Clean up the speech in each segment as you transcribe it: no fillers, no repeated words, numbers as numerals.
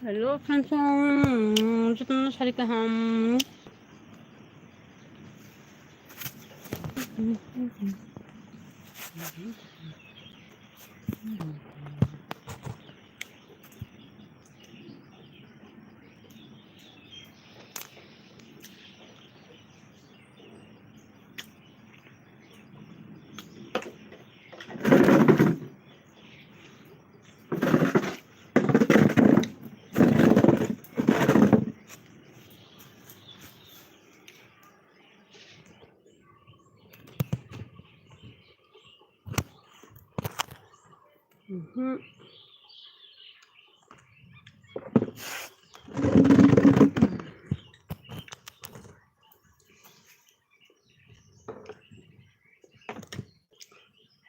Hello, friends. Jitna sharika ham.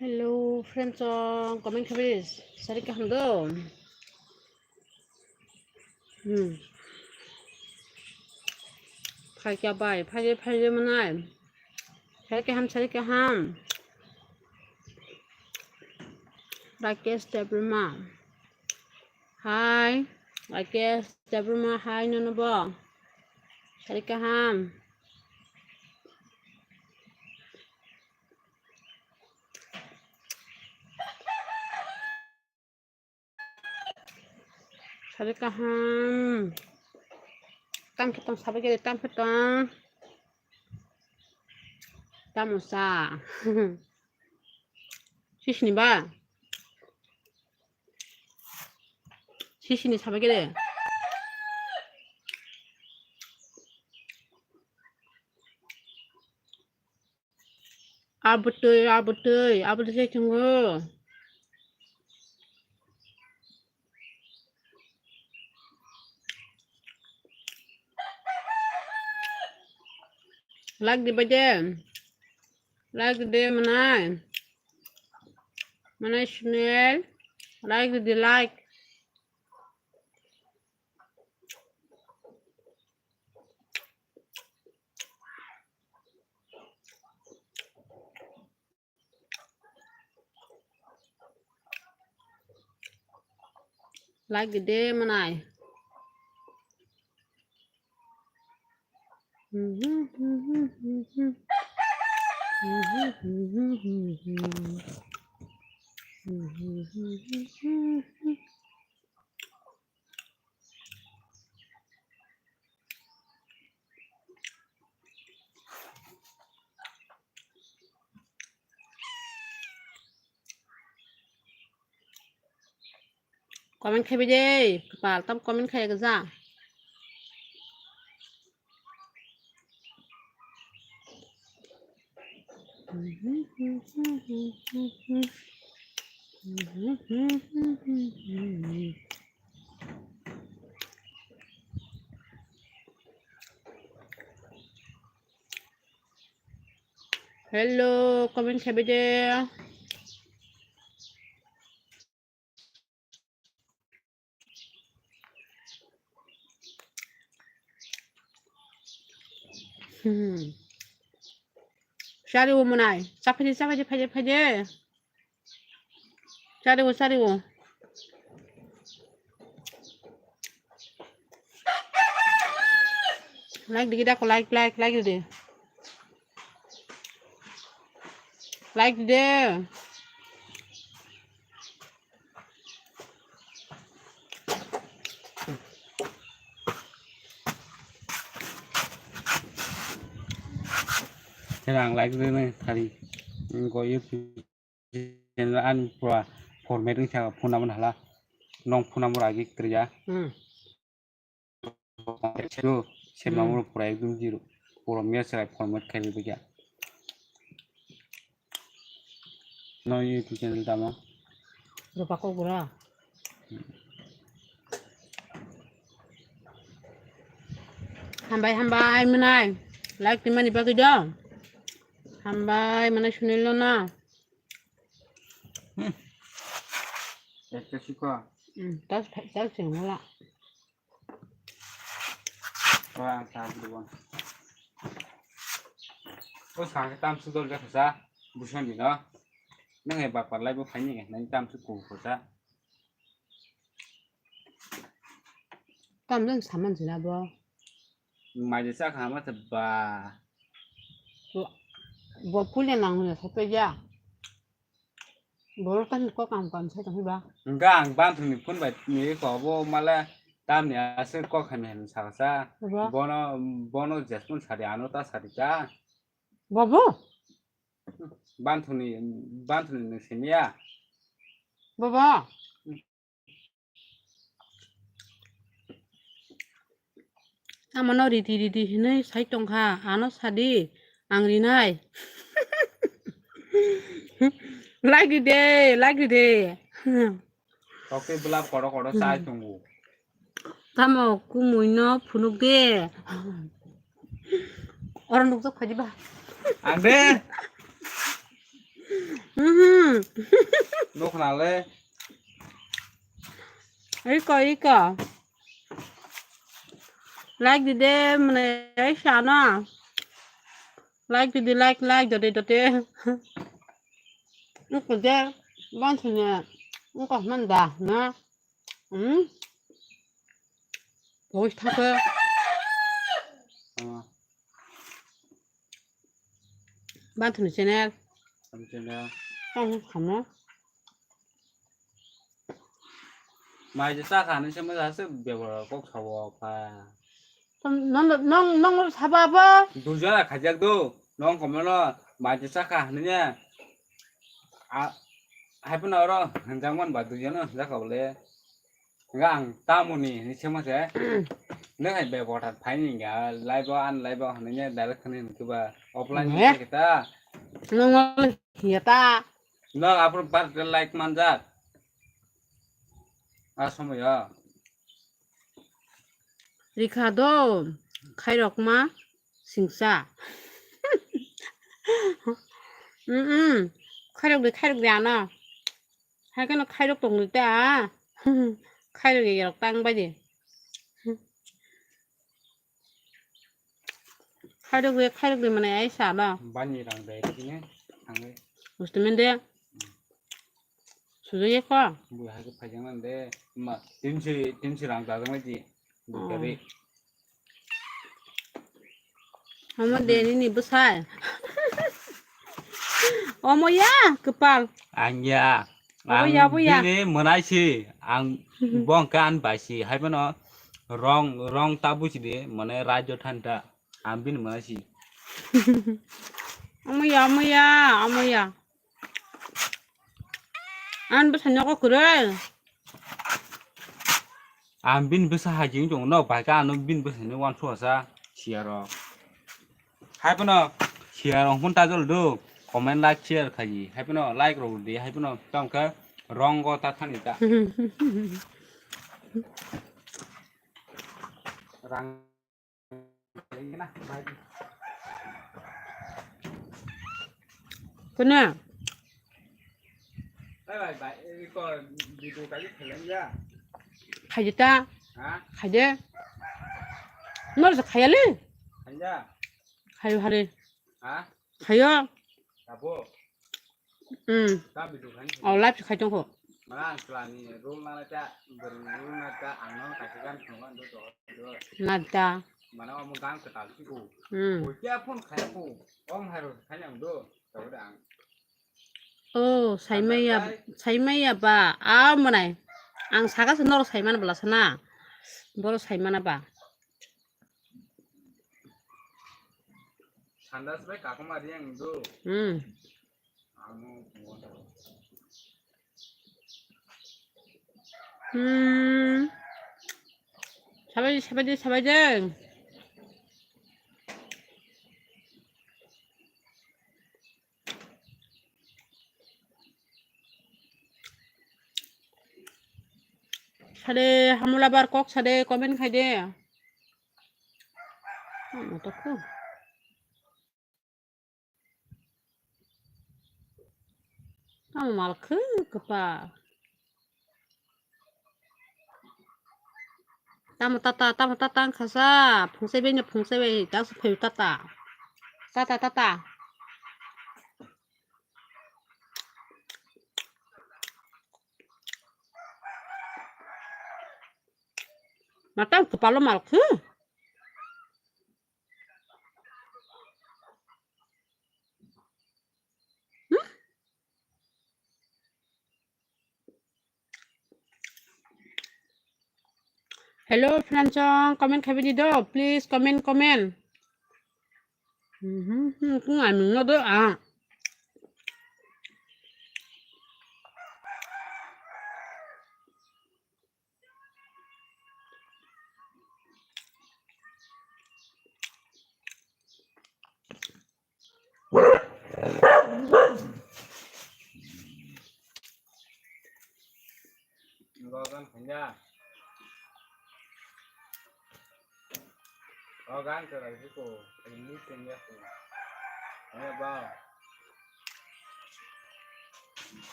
Hello, friends. Comment please. Sharika ham do. Pagi apa? Pagi mana? Sharika ham. Rakesh Debrima. Hi. Rakesh Debrima. Hi, Nonobo. Sharika ham. Sharika ham. Tam kita sabar tam kita. Tamusa. Sishni ba. Sishni sabar kita. Abutuy saya tunggu. Like di baca. Like di mana channel. Like di like. Like di mana. Comment khai deh. Kepal tam comment khai ke za. Hello, comment khai deh. Cari wo munai. Siapa je. Cari wo. Like dikit aku like deh. Like deh. Sekarang like ini tadi có YouTube channel an pro format ng sa phone naman hala nong phone number agi kerja itu share nomor proyek dum zero program sa format kali beja no YouTube channel tama Lupa ko gura. Hambai menai. Like di mana bagi dong. Hambai mana sunil lo na. একটা শিখা Tas sing mula. orang tak duluan oh sang tam sudol ka sa busan di no nang e ba parlay bo phani nang tam su ku ko sa 땀은 사만 지나 봐. Mai sa khá mà thật bà. 뭐 풀려 나오는 섭배야. 뭘 딴 거 깜깜 살짝 해봐. Gang ban thường phun bạch nghĩ có vô mà là tam nhà sẽ có khả năng sao sa. 해봐. Bono just phun sari ano ta sari cha. 뭐? Ban thường xem ya. 봐봐. 아마너 리디리디 히네 사이똥가 아노 사디 앙리나이. like it. Có cái bla có sai chung ngủ. tamo kumuino punugde. Orang nuksak kaji ba. Ăn đi. Mhm. Lúc nào lên. Iko. Like the day mana shana. Like dote. Nukko de bantunya. Nukko manda na. 보고 싶어서 bantunya channel. Không trên đâu. Không không. Mai sa khả năng xem mới ra sức biểu có khẩu và. 넌 사봐봐. Duja 가jak도 넌 거면은 마지 사카느냐 아 하이프나로 현장만 봐두잖아 자가올래 ngang tamuni ni chemase ne hai be botat phaininga live an live hanunya direct khanin kuba offline kita 넌 히야다. no apur part like manjat asomoya 리카도 카이럭마 싱사. 카이럭이 안와. 하여간 카이럭도 없을 때야. 카이럭이 여러 땅 바지. 카이럭이 만에 아이사라. banyi랑 deh ini angge 무슨 데 수저에 거. 뭐 하게 파장난데 마 딘시랑 다정하지 그래 어머 내니 부살. 어머야 그빨. Anya Apa? ini menasi ang bongkan basi hai bano rong tabu sih mana rajo thanda ambin menasi 어머야. 안 부사냐고 그래. ambin bisa haji jong no baka no bin bisa ni wan suasa siaro hai bano siaro pun tajol do comment like share khaji hai bano like ro di hai bano tam ka rong go ta thani ta rang ini nah 그냥 Bye, có đi cô cái gì lên ra 가겠다. hả 가재. 너서 가야래. anh ra 가요 하래. hả 가요. cả bộ 응. ta bị đủ khánh 라이프 가정호. mà là selani room mana cha room cha ang nó cái kan không ăn được 나다. mà nó ông đang cái tàu xí cụ 응. ủa cha phun khai cụ ông hay rồi khai nhận được rồi đang 사이마이야 봐. 뭐네. 안 사가서 너로 사이마나 불렀으나. 너로 사이마나 봐. 산다스 배 가고 말이야 도 응. 아무 잡아줘. 사대 하물라바르 꼭 사대 꺼면 가대. 어떡해. Kamu malah kepa. Tamu tata kasa. Pungsebe daksu peyu tata. Tata. Matang kepala malku. Hello friends, comment khabi di do. Please comment. Ku ngai mung no do à. Rogan khanya. Rogan ke lagi ko. Ini khanya ko. Ayo ba.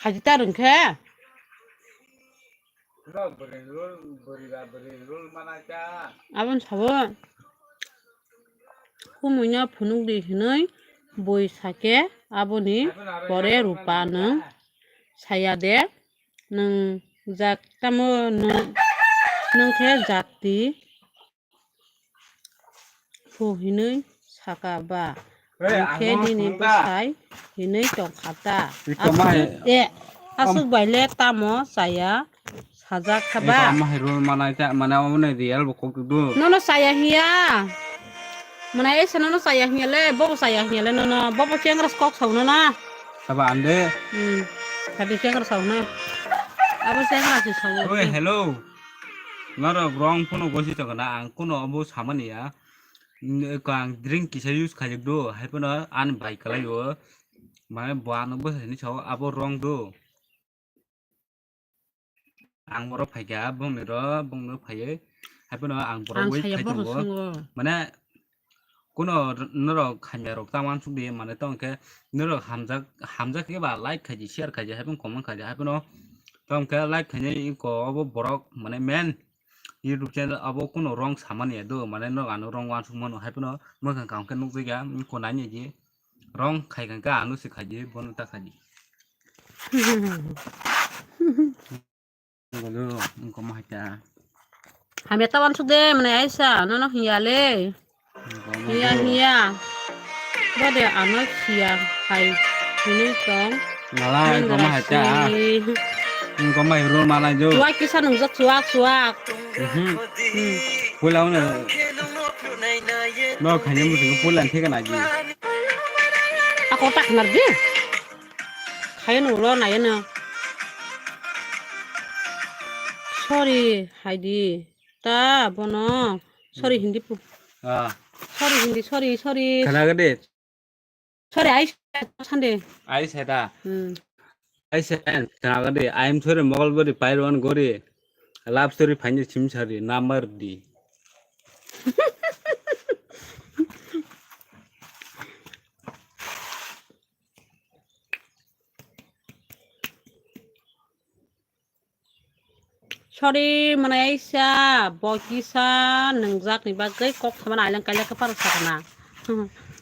Khaji ta rung khe. Lo beri rul mana cha. Abon sabon. Kumunya phunuk di hinai boi sake aboni pore rupa nang saya de nang jak tamo nang khe jati phu hinai saka ba khe dini besai hinai tong khata asuk baile tamo saya sajak khaba Mah rul mana cha mana mana real bokok du. no saya hiya mana nono saya hiya le bobo saya hiya le nono bobo cengras kok sau nono Saba ande. tadi cengras sau nono apa cengras sau Oi hello. Ngaro wrong phone gosi to kana ang kuno abu samani ya. Kang drink kisa use khajak do haipana an bai kala yo. Mane buan bo ni chaw abo wrong do. Ang boro phaiga bong no phaiye haipana ang boro ang wei saya khai bobo to sungo mane kuno noro khanya rok taman sukdi mane tong ke noro hamja ke ba like khaji share khaji haipun comment khaji haipano tong ke like khanya ko abo borok mane men YouTube channel abo kuno wrong samani do mane no anu wrong wan sumano haipano mokan kaung ke nukjiga ko nani ji wrong khai kan ka anu se khaji bonu ta khaji ngolo ko ma ha hame tawan sukde mana aisa nono hiya le hiya bode anak hiya hai ini tong Nala ko ma ha ko ma ro mana jo cuak kisah nungjak cuak pulau na no khanya mu ko pulan the kana ji aku tak ngerti kaya nulo na yan sorry Heidi ta bono sorry hindi po sorry kana gade sorry Aisha sande ai seda ai sen kana gade I am sorry mogol bari pairon gori love story fanya chimchari namar di sorry mana Aisha bokisa nengjak ni bagai kok sama ailang kaya ke para sakna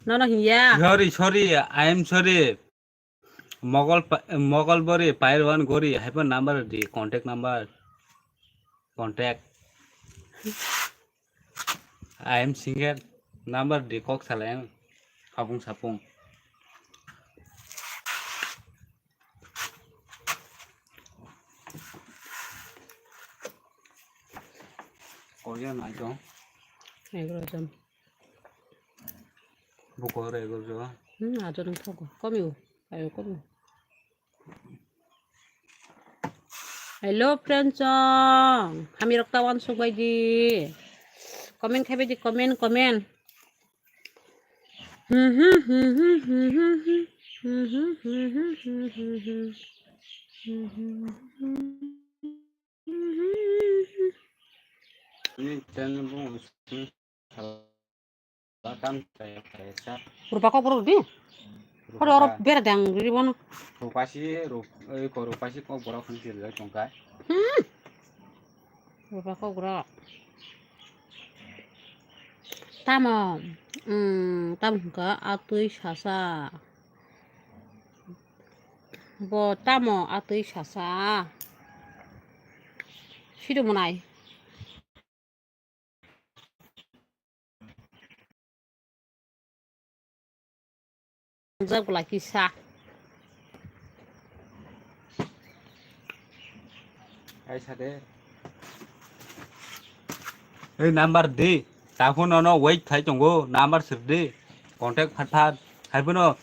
nono hiya sorry I am sorry mogol bari pairon gori happen number di contact I am singer number di kok salang sapung Korean aja egro jam buko re go jo ajo nang thogo komiu ayo komiu hello friends kami roktawan subai di komen khabe di komen ini channel bu salam saya kaisa Rupa kok perlu di? Kalau orang biar ada yang di mana? rupasi ko bora funti da chongkai Rupa kok gerak. Tamo, tamo ke atui sasa. Bo tamo atui sasa. Sido munai. Jagla kisa. Ai sade. Hey number di. Tahun ono wait thai tongo number sirdi. Contact phat hai puno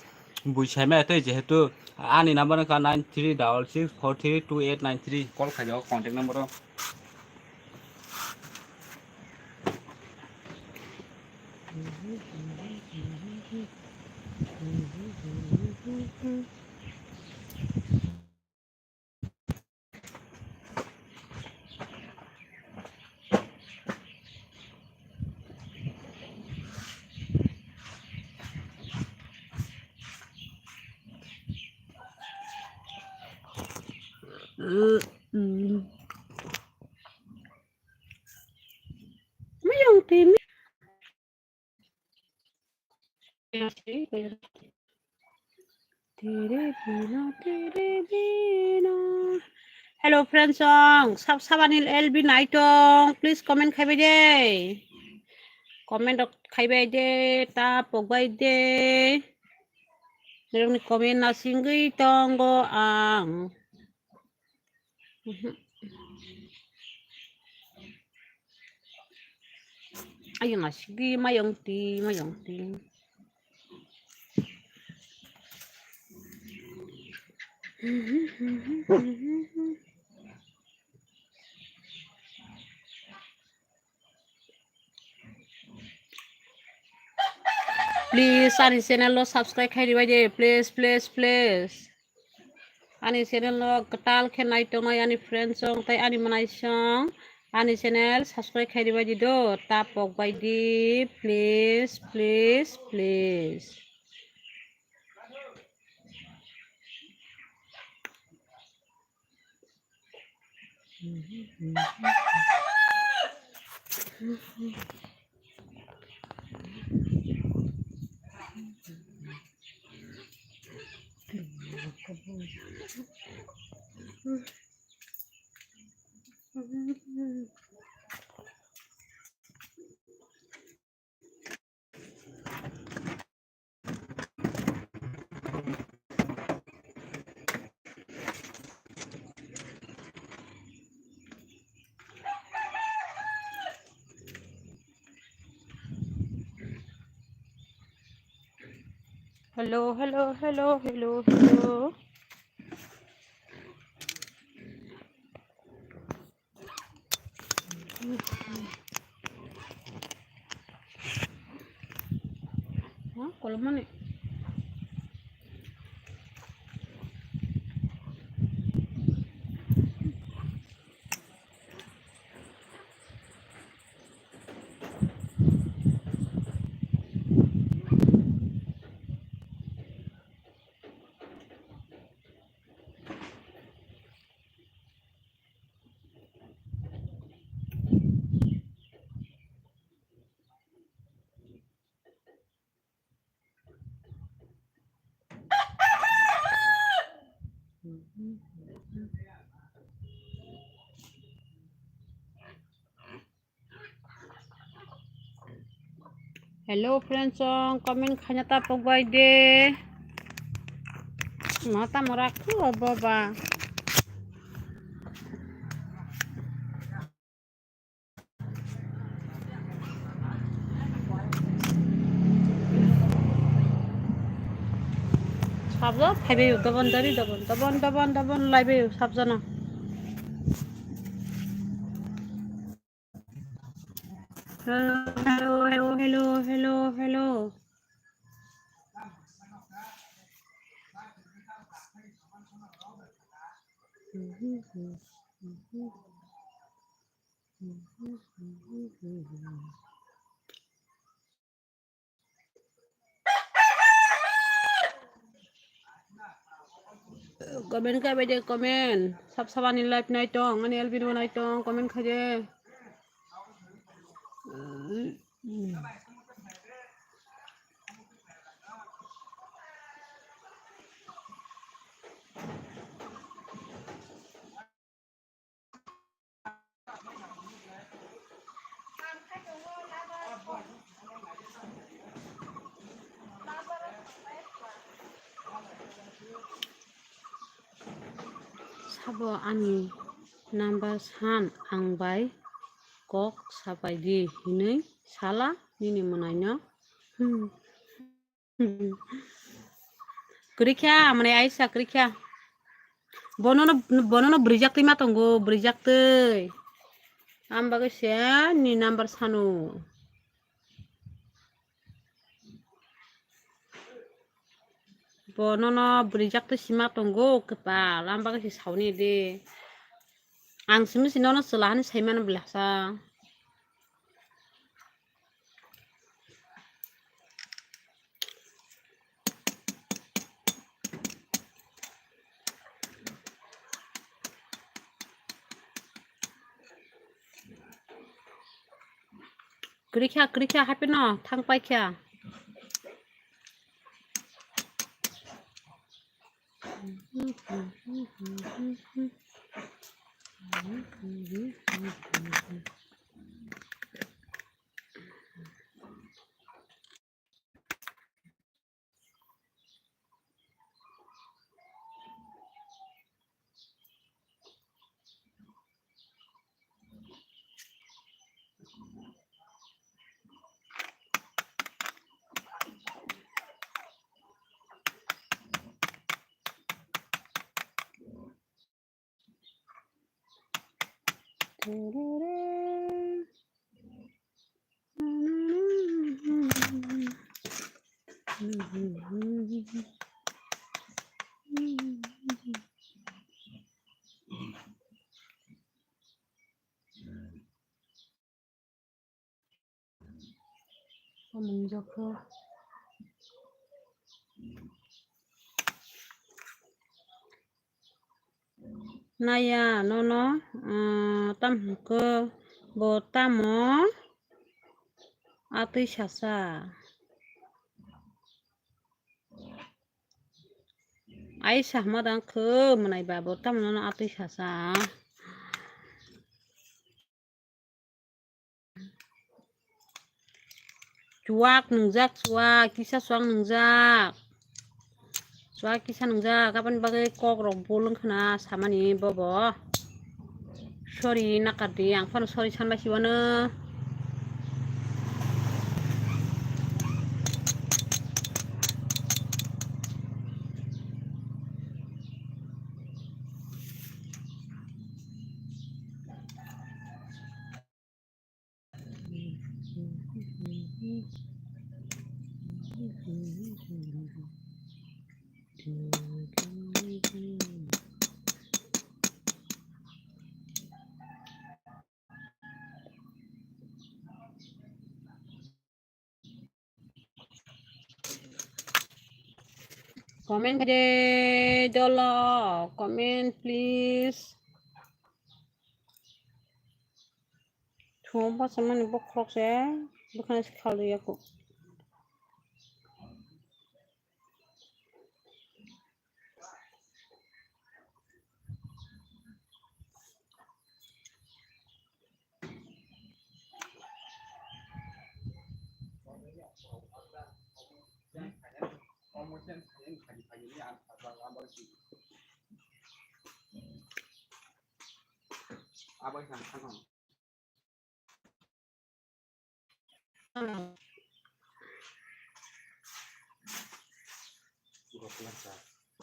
bui sai me tai jehetu ani number ka 9366432893 call khajo contact number. Mayong tim. Tere bina. Hello friends song. Sabanil LB naitong. Please comment khaibe de. Comment khaibe de. Ta pogbai de. Nirong comment na singgui tonggo ang. Ayun na sige mayong ti. Please ani channel lo subscribe khai dibai de please. Ani channel lo katal khenai tongai ani friend song tai ani manai song ani channel subscribe khai dibai di do ta pok bai di please. Hello. Hah, kalau mana? Hello friends song comment khanya ta pogbai de. Mata moraku baba. Sabjo phaibe dobon dari dobon laibe sabjana. Hello. Comment ka bede comment. Sabani live nai tong ani albino nai tong comment khaje. sabo ani number san angbai kok sabaidi hinui sala nini monaino kerikya mane aisa kerikya bonono berijak lima tonggo berijak tei ambaga sia ni number sanu bonono berijak tei sima tonggo kepal ambaga si sauni de ang simi sinono selahan saiman belasa kerikya happy no thangpai kya menjoko naya nono tam ke botamo atui sasa ai sahmadang ke menaiba botam nono atui sasa cuak nengjak cuak kisah suang nengjak cuak kisah nengjak kapan bagai kok rok bolong kena sama nih bobo sorry nakadi ang fan sorry sanba siwana comment aja dolo comment please coba sama nih bokrok saya bukan sekali aku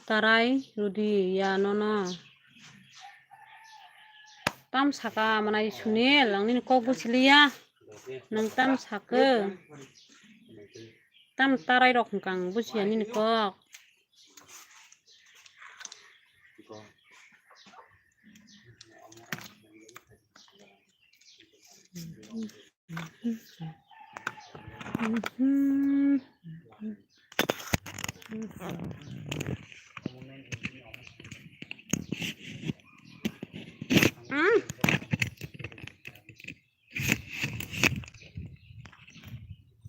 tarai Rudi ya nono tam saka manai sunil angin kok busilia nang tam saka tam tarai rok kang busian ini kok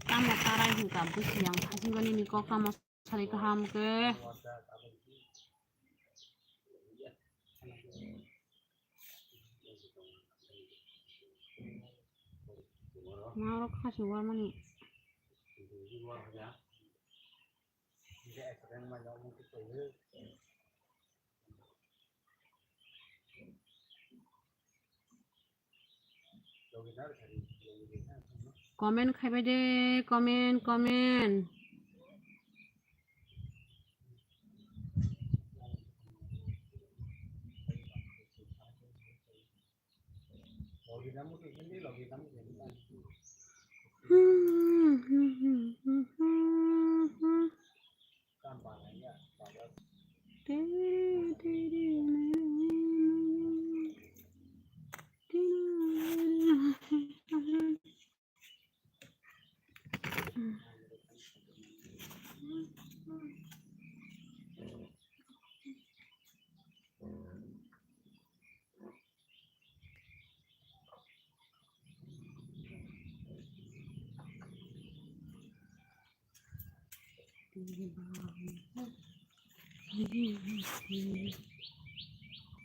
kamu tarai hingga bus yang hasilkan ini kok kamu cari paham ke mau kasih warna nih Comment খাইবাই they comment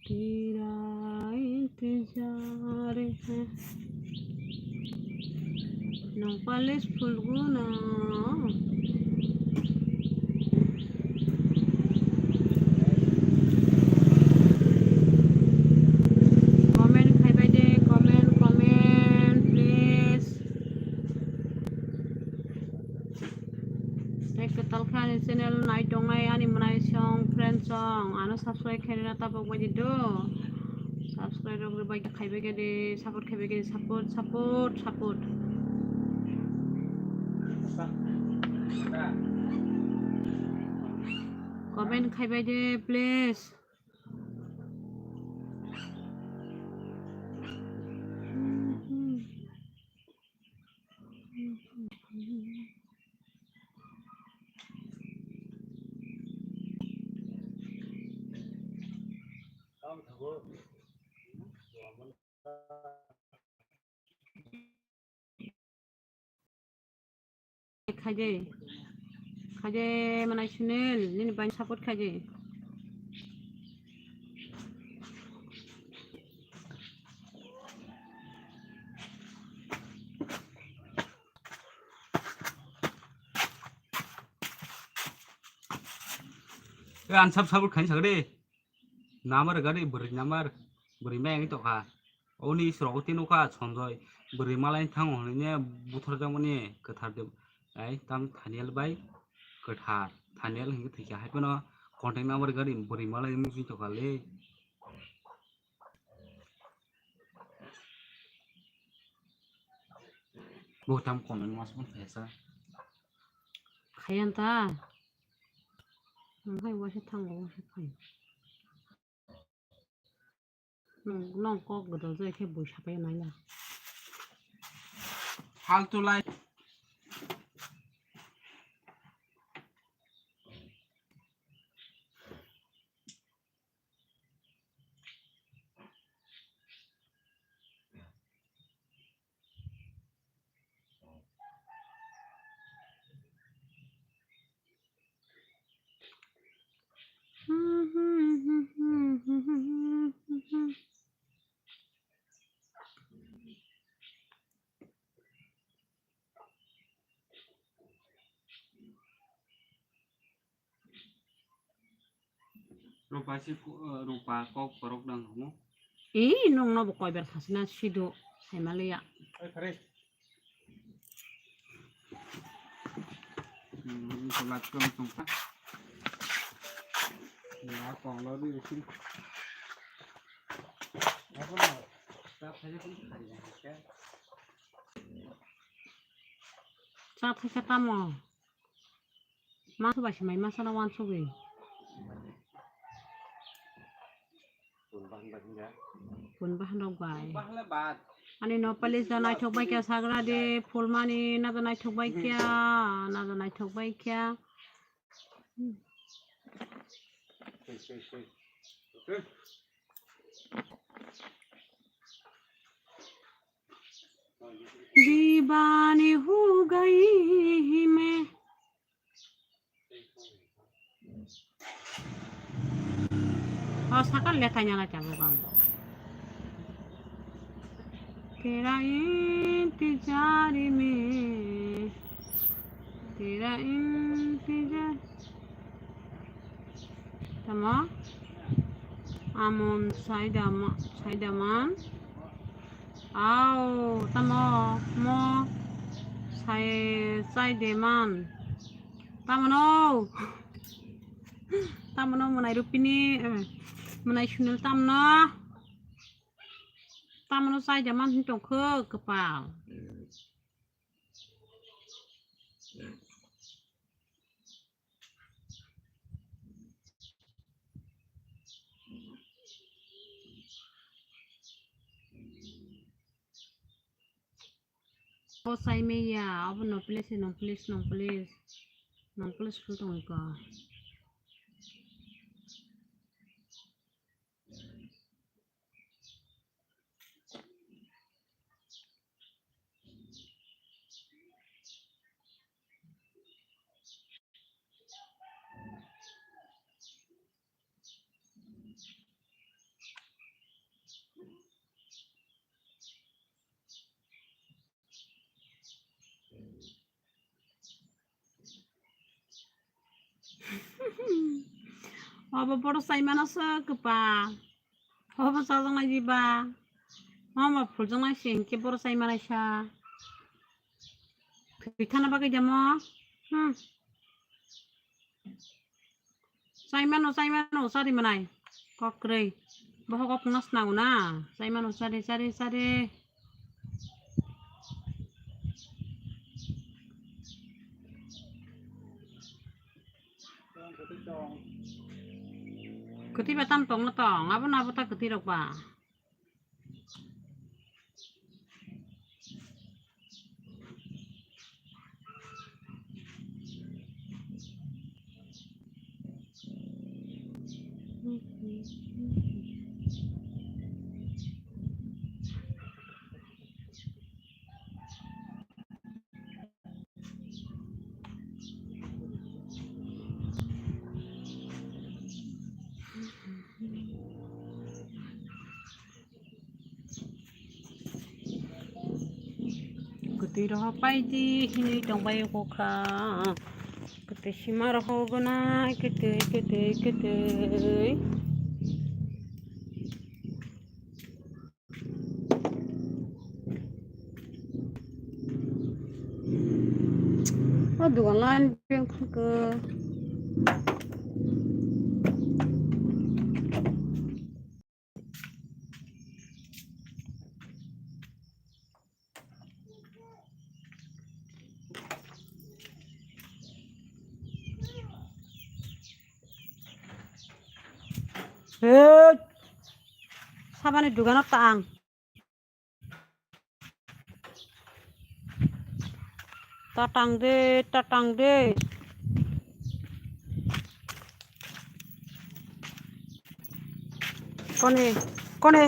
तेरा इंतजार है नौपालिश फुलगुना comment খাইবাই they comment please talkan channel nai tongai ani manai song friend song ano subscribe khaina tapok bai do subscribe rok bai khaibe ge de support khaibe ge support comment khaibe de please খাজে manai channel nini ban support খাজে an sabut khain sagde namar gari beri namar beri meng to kha oni srogti no kha sonjoy beri malai thang hone buthor jamani kathar de ai tam thaniel bai kathar thaniel hingi thika hai pano contact number gari beri malai muji to khale botam comment mas pun pesa khayan ta hai wase thango wase khai nong kok gdo jai khe boi sapai naila faltu lai rupa kok perok dang kamu nong no bokoi ber khasna sido saimalia sholat kem tumpa ya kong lo di sini apa mau tak saja pun hari ya cha thai ta mo ma so ba mai ma sa na wan so ge pun bahan dog bai bahla bat ani no palis da nai thok bai kya sagra de fulmani na da nai thok bai kya दीवानी हो गई मैं और सकल लेखा nyala चाबो काम तेरा इंतजार में तेरा इंतजार tama amon saidaman 아우 따모 뭐 사이 대만 따모노 menai rupini menai sunil tamno sai jaman hintong ke kepal oh sai meya apa no please futong ka apa poro sai mana se kepal apa sajang lagi ba mama fuljang lagi sing ke poro sai mana sha pitana bagai jamo sai mana sari manai kokre bahwa kok nas nau na sai mana sari Keti batam tong na tong, apa na ta keti rok ba? Keti roh pai di hini tong bai ko kha. Keti simar ho gona keti. Aduh online yang ke sabane duganot taang tatang de kone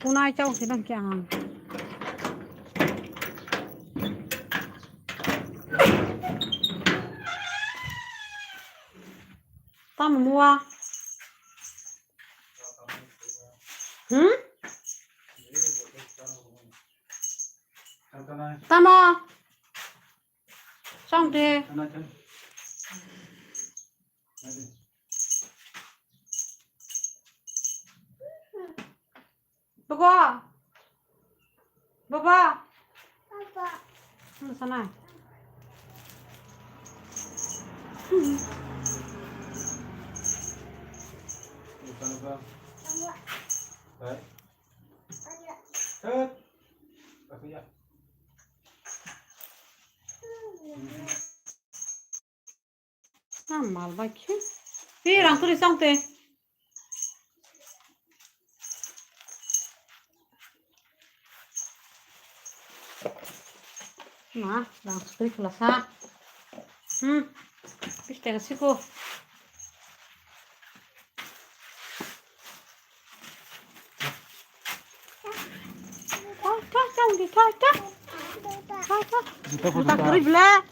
punai chau sidang kyang tam mua tamo xong đi Baba sana mal bakayım. Bir rankı sang te. Nah, rankı kelas. Piste ke siku. Buta kuri bela.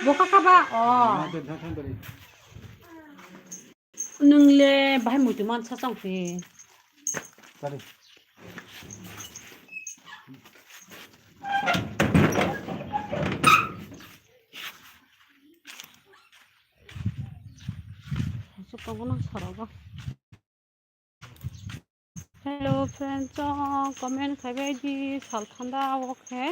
Boka kaba. Oh. Nungle bahai mutu man sasang te. Sorry. Masuk kamu nang saraba. Hello. friends, comment খাইবাই দি সাল ঠান্ডা ওকে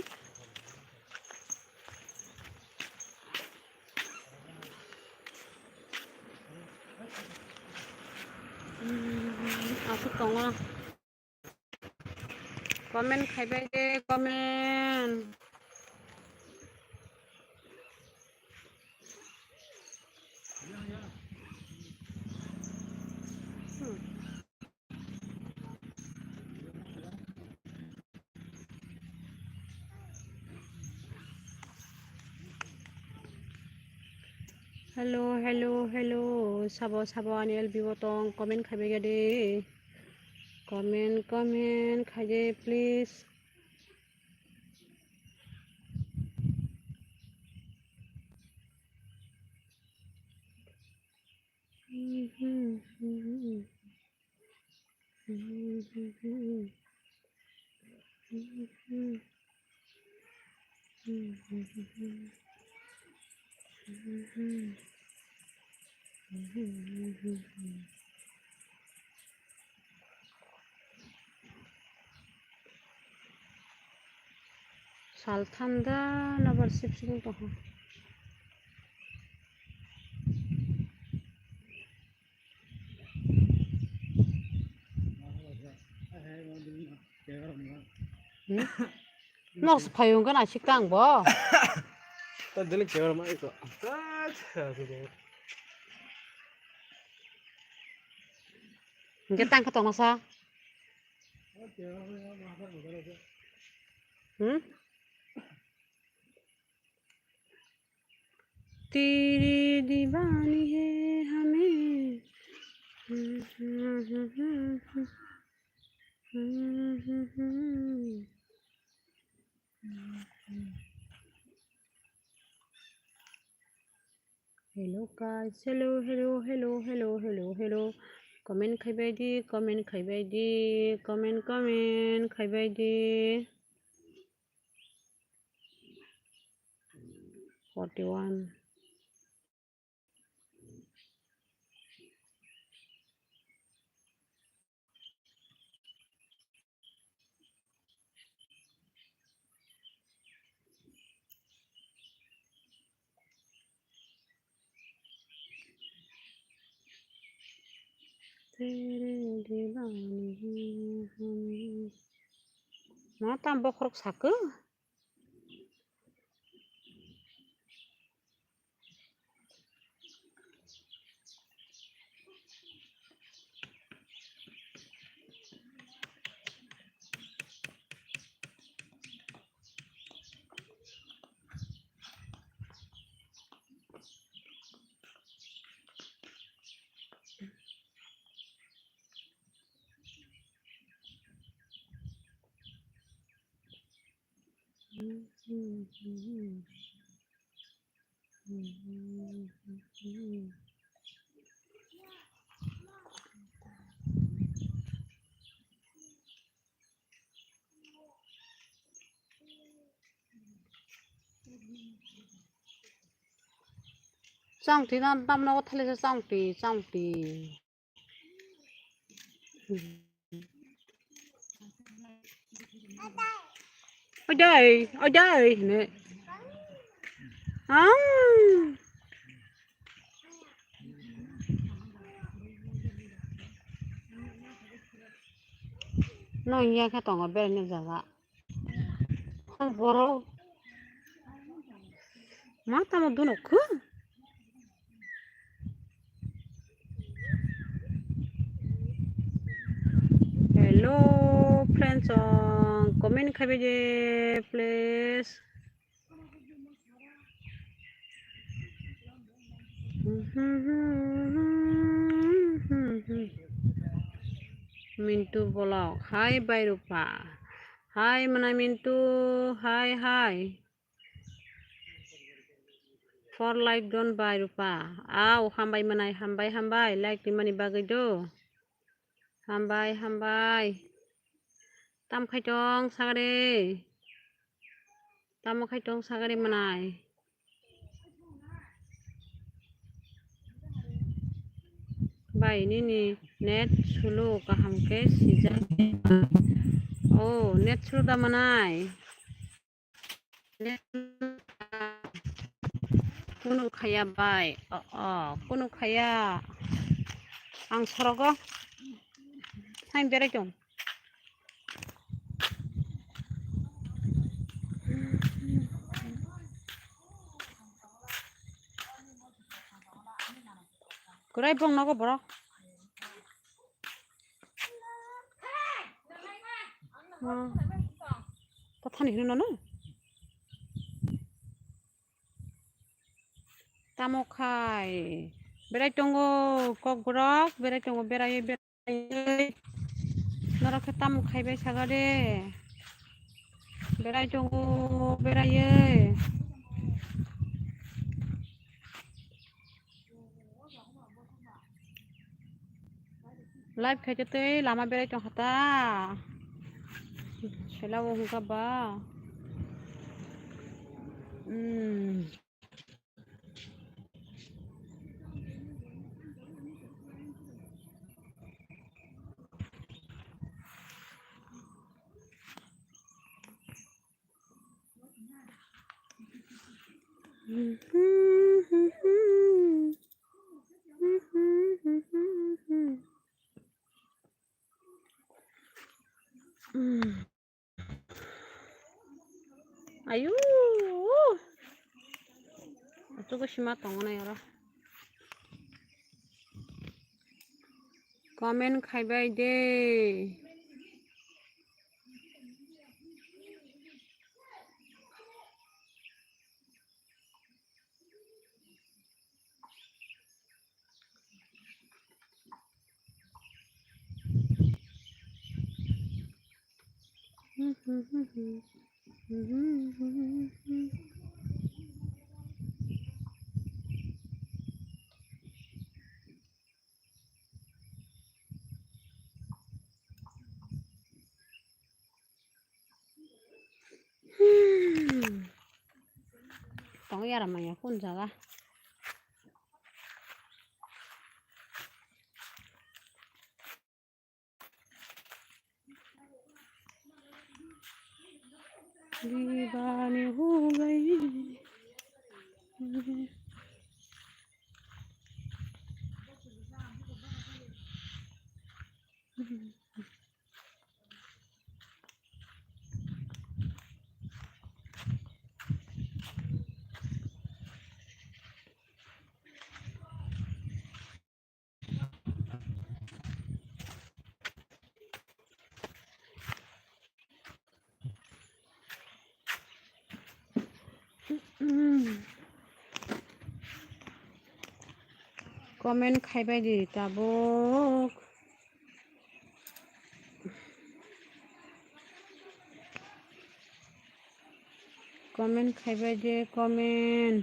aku tengah comment খাইবাই দে comment hello sabo anil bibotong comment খাইবাই দে comment খাই দে please সাল ঠান্ডা নাবার সিপসিং তখন Nos payung kan asik kang bo. Tadi kewar mai ko. Ngetang ketong nasa. तेरी दीवानी है हमें hello guys hello comment খাইবাই দি comment খাইবাই দি comment খাইবাই দি 41 तेरे दीवानी हमें मा tambah krok sake Sang thì nó đâm nó có thể là sang thì ở đây nè nó nghe cái tỏng ở bên này giả không có đâu má tao mà đun nó cứ hello friends comment খাইবে যে please Mintu bolak hai bai rupa hai mana Mintu hai for like don bai rupa au hambai manai hambai like di mani bagai do hambai tam khai tong sagare manai Bai ini nih net sulu kaham ke sijak. Oh net sulu dah manai. Net kuno kaya bai. Kuno kaya. Ang sorogo. Hain berai dong. Kurai bong nago bro. Tathani hino no. Tamokai. Berai tongo kok brok. Berai tongo berai. Nara ke tamokai bai sagade. Berai tongo berai. Live khai tei lama berai tong hata. Selawo hungka ba. Ayu. Atuh sima tongona yara. Comment khaibai de. Tong yara maya pun jaga. दीवानी हो गई Comment khaibai di tabuk. Comment khaibai de comment.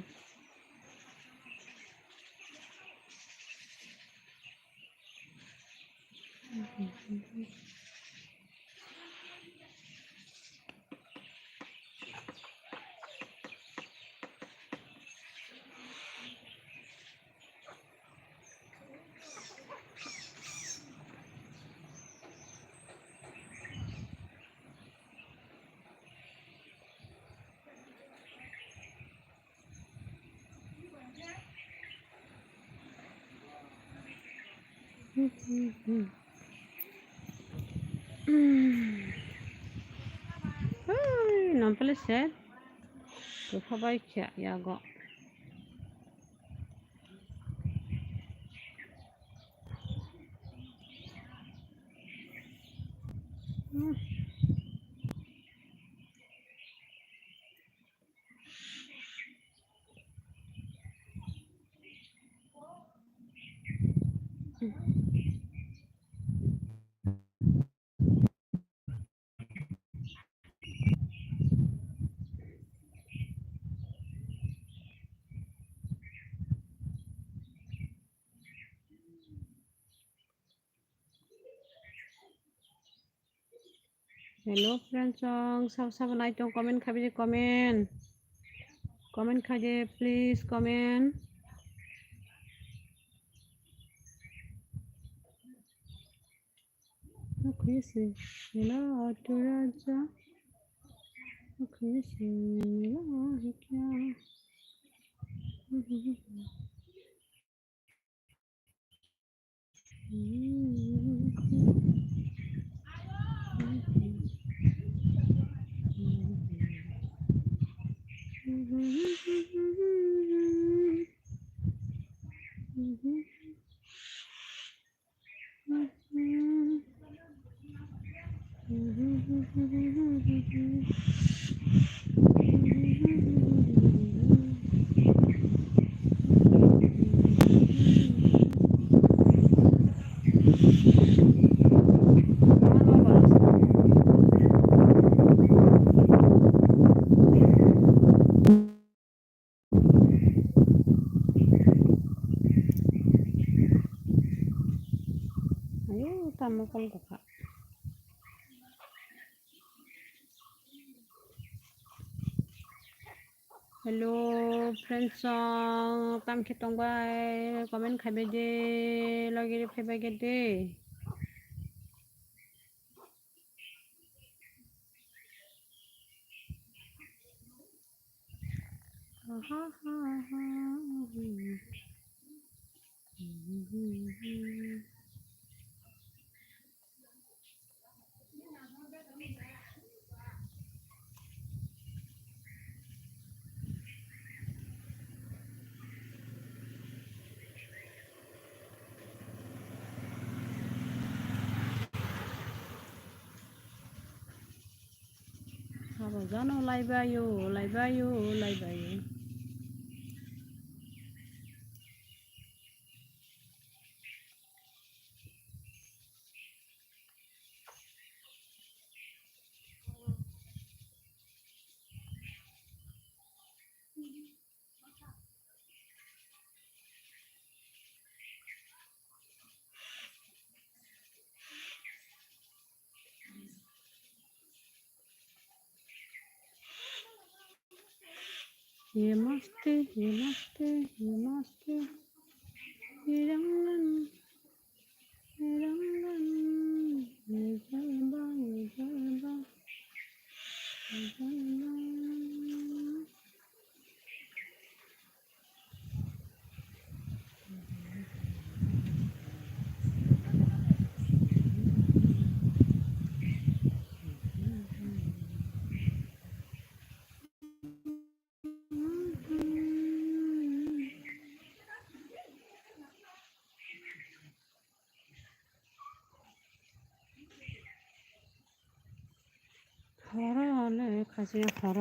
Nampal set. Tu khabai kya ya go. Hello friends, sab naik tong comment khabi comment. Comment khaje please comment. खुशी मिला तो राजा खुशी मिला है क्या ayo tamu kalau kakak hello friends tam khitong bai comment khabe de lagi phebe ge de ha ha ha Sao জানো লাইবায়ো লাইবায়ো লাইবায়ো ये मस्ती ये मस्ती ये मस्ती ये रंगन ये रंगन ये जलवा ये जलवा ये जलवा 걸어내 가지 걸어